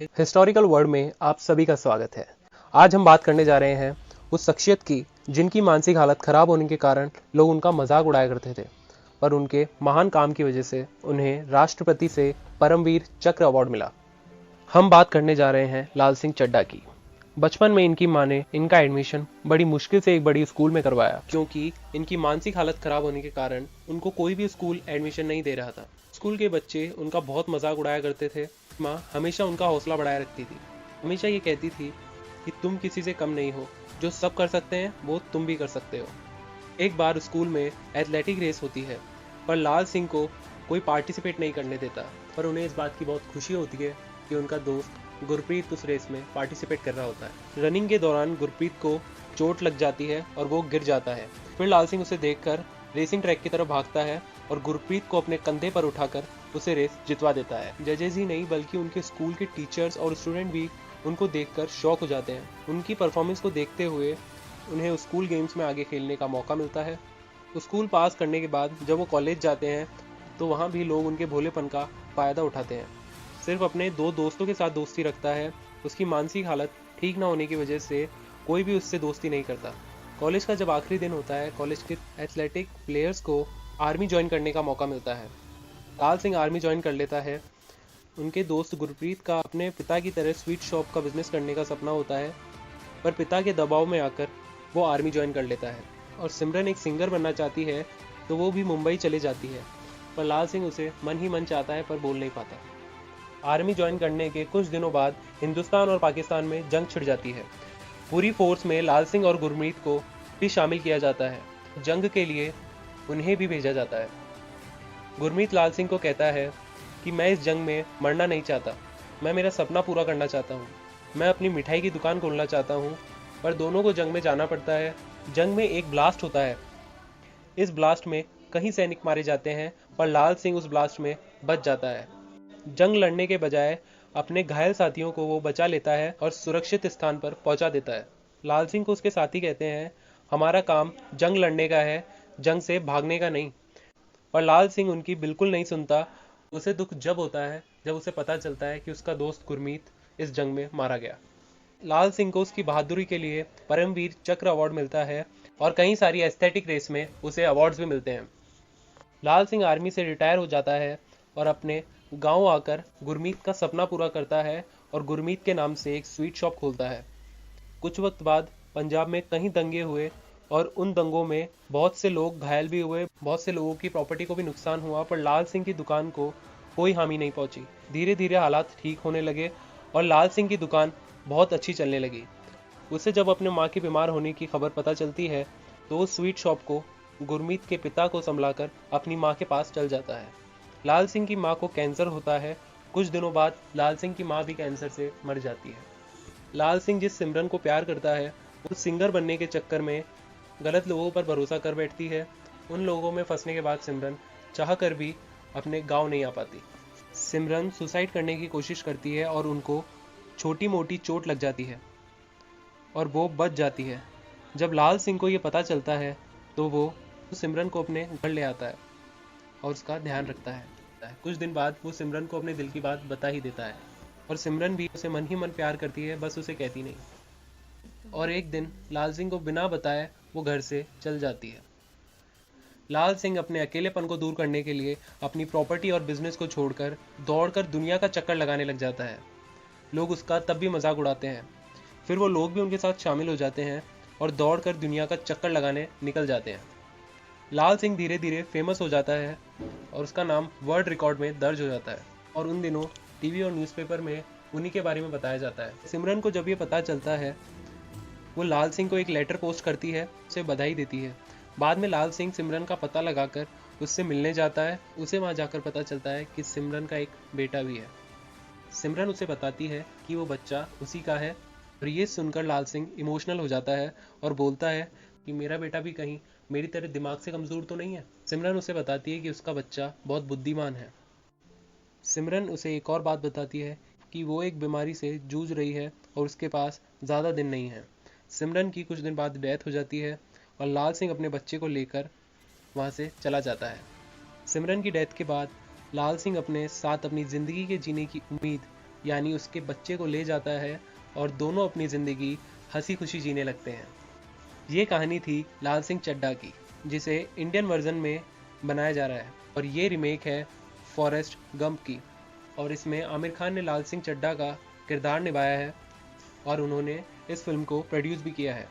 Historical world में आप सभी का स्वागत है। आज हम बात करने जा रहे हैं उस शख्सियत की जिनकी मानसिक हालत खराब होने के कारण लोग उनका मजाक उड़ाया करते थे, पर उनके महान काम की वजह से उन्हें राष्ट्रपति से परमवीर चक्र अवार्ड मिला। हम बात करने जा रहे हैं लाल सिंह चड्ढा की। बचपन में इनकी मां ने इनका एडमिशन बड़ी मुश्किल से एक बड़ी स्कूल में करवाया, क्योंकि इनकी मानसिक हालत खराब होने के कारण उनको कोई भी स्कूल एडमिशन नहीं दे रहा था। स्कूल के बच्चे उनका बहुत मजाक उड़ाया करते थे। माँ हमेशा उनका हौसला बढ़ाए रखती थी, हमेशा ये कहती थी कि तुम किसी से कम नहीं हो, जो सब कर सकते हैं वो तुम भी कर सकते हो। एक बार स्कूल में एथलेटिक रेस होती है, पर लाल सिंह को कोई पार्टिसिपेट नहीं करने देता, पर उन्हें इस बात की बहुत खुशी होती है कि उनका दोस्त गुरप्रीत उस रेस में पार्टिसिपेट कर रहा होता है। रनिंग के दौरान गुरप्रीत को चोट लग जाती है और वो गिर जाता है। फिर लाल सिंह उसे देखकर रेसिंग ट्रैक की तरफ भागता है और गुरप्रीत को अपने कंधे पर उठाकर उसे रेस जितवा देता है। जजेस ही नहीं बल्कि उनके स्कूल के टीचर्स और स्टूडेंट भी उनको देखकर शॉक हो जाते हैं। उनकी परफॉर्मेंस को देखते हुए उन्हें स्कूल गेम्स में आगे खेलने का मौका मिलता है। स्कूल पास करने के बाद जब वो कॉलेज जाते हैं तो वहाँ भी लोग उनके भोलेपन का फ़ायदा उठाते हैं। सिर्फ अपने दो दोस्तों के साथ दोस्ती रखता है। उसकी मानसिक हालत ठीक ना होने की वजह से कोई भी उससे दोस्ती नहीं करता। कॉलेज का जब आखिरी दिन होता है, कॉलेज के एथलेटिक प्लेयर्स को आर्मी ज्वाइन करने का मौका मिलता है। लाल सिंह आर्मी ज्वाइन कर लेता है। उनके दोस्त गुरप्रीत का अपने पिता की तरह स्वीट शॉप का बिजनेस करने का सपना होता है, पर पिता के दबाव में आकर वो आर्मी ज्वाइन कर लेता है। और सिमरन एक सिंगर बनना चाहती है तो वो भी मुंबई चले जाती है, पर लाल सिंह उसे मन ही मन चाहता है पर बोल नहीं पाता। आर्मी ज्वाइन करने के कुछ दिनों बाद हिंदुस्तान और पाकिस्तान में जंग छिड़ जाती है। पूरी फोर्स में लाल सिंह और गुरमीत को भी शामिल किया जाता है। जंग के लिए उन्हें भी भेजा जाता है। गुरमीत लाल सिंह को कहता है कि मैं इस जंग में मरना नहीं चाहता, मैं मेरा सपना पूरा करना चाहता हूँ, मैं अपनी मिठाई की दुकान खोलना चाहता हूँ। पर दोनों को जंग में जाना पड़ता है। जंग में एक ब्लास्ट होता है। इस ब्लास्ट में कई सैनिक मारे जाते हैं, पर लाल सिंह उस ब्लास्ट में बच जाता है। जंग लड़ने के बजाय अपने घायल साथियों को वो बचा लेता है और सुरक्षित स्थान पर पहुंचा देता है। लाल सिंह को उसके साथी कहते हैं, हमारा काम जंग लड़ने का है, जंग से भागने का नहीं। पर लाल सिंह उनकी बिल्कुल नहीं सुनता। उसे दुख जब होता है जब उसे पता चलता है कि उसका दोस्त गुरमीत इस जंग में मारा गया। लाल सिंह को उसकी बहादुरी के लिए परमवीर चक्र अवार्ड मिलता है और कई सारी एस्थेटिक रेस में उसे अवार्ड्स भी मिलते हैं। लाल सिंह आर्मी से रिटायर हो जाता है और अपने गांव आकर गुरमीत का सपना पूरा करता है और गुरमीत के नाम से एक स्वीट शॉप खोलता है। कुछ वक्त बाद पंजाब में कई दंगे हुए और उन दंगों में बहुत से लोग घायल भी हुए, बहुत से लोगों की प्रॉपर्टी को भी नुकसान हुआ, पर लाल सिंह की दुकान को कोई हामी नहीं पहुंची। धीरे धीरे हालात ठीक होने लगे और लाल सिंह की दुकान बहुत अच्छी चलने लगी। उसे जब अपने माँ के बीमार होने की खबर पता चलती है तो उस स्वीट शॉप को गुरमीत के पिता को संभलाकर अपनी माँ के पास चल जाता है। लाल सिंह की माँ को कैंसर होता है। कुछ दिनों बाद लाल सिंह की माँ भी कैंसर से मर जाती है। लाल सिंह जिस सिमरन को प्यार करता है वो सिंगर बनने के चक्कर में गलत लोगों पर भरोसा कर बैठती है। उन लोगों में फंसने के बाद सिमरन चाह कर भी अपने गांव नहीं आ पाती। सिमरन सुसाइड करने की कोशिश करती है और उनको छोटी मोटी चोट लग जाती है और वो बच जाती है। जब लाल सिंह को ये पता चलता है तो वो सिमरन को अपने घर ले आता है और उसका ध्यान रखता है। कुछ दिन बाद वो सिमरन को अपने दिल की बात बता ही देता है और सिमरन भी उसे मन ही मन प्यार करती है, बस उसे कहती नहीं। और एक दिन लाल सिंह को बिना बताए वो घर से चल जाती है। लाल सिंह अपने अकेलेपन को दूर करने के लिए अपनी प्रॉपर्टी और बिजनेस को छोड़कर दौड़कर दुनिया का चक्कर लगाने लग जाता है। लोग उसका तब भी मजाक उड़ाते हैं, फिर वो लोग भी उनके साथ शामिल हो जाते हैं और दौड़कर दुनिया का चक्कर लगाने निकल जाते हैं। लाल सिंह धीरे धीरे फेमस हो जाता है और उसका नाम वर्ल्ड रिकॉर्ड में दर्ज हो जाता है और उन दिनों टीवी और न्यूज़पेपर में उन्हीं के बारे में बताया जाता है। सिमरन को जब ये पता चलता है वो लाल सिंह को एक लेटर पोस्ट करती है, उसे बधाई देती है। बाद में लाल सिंह सिमरन का पता लगाकर उससे मिलने जाता है। उसे वहाँ जाकर पता चलता है कि सिमरन का एक बेटा भी है। सिमरन उसे बताती है कि वो बच्चा उसी का है और ये सुनकर लाल सिंह इमोशनल हो जाता है और बोलता है कि मेरा बेटा भी कहीं मेरी तरह दिमाग से कमज़ोर तो नहीं है। सिमरन उसे बताती है कि उसका बच्चा बहुत बुद्धिमान है। सिमरन उसे एक और बात बताती है कि वो एक बीमारी से जूझ रही है और उसके पास ज़्यादा दिन नहीं है। सिमरन की कुछ दिन बाद डेथ हो जाती है और लाल सिंह अपने बच्चे को लेकर वहाँ से चला जाता है। सिमरन की डेथ के बाद लाल सिंह अपने साथ अपनी ज़िंदगी के जीने की उम्मीद यानी उसके बच्चे को ले जाता है और दोनों अपनी ज़िंदगी हंसी खुशी जीने लगते हैं। ये कहानी थी लाल सिंह चड्ढा की, जिसे इंडियन वर्जन में बनाया जा रहा है और ये रीमेक है फॉरेस्ट गंप की। और इसमें आमिर खान ने लाल सिंह चड्ढा का किरदार निभाया है और उन्होंने इस फिल्म को प्रोड्यूस भी किया है।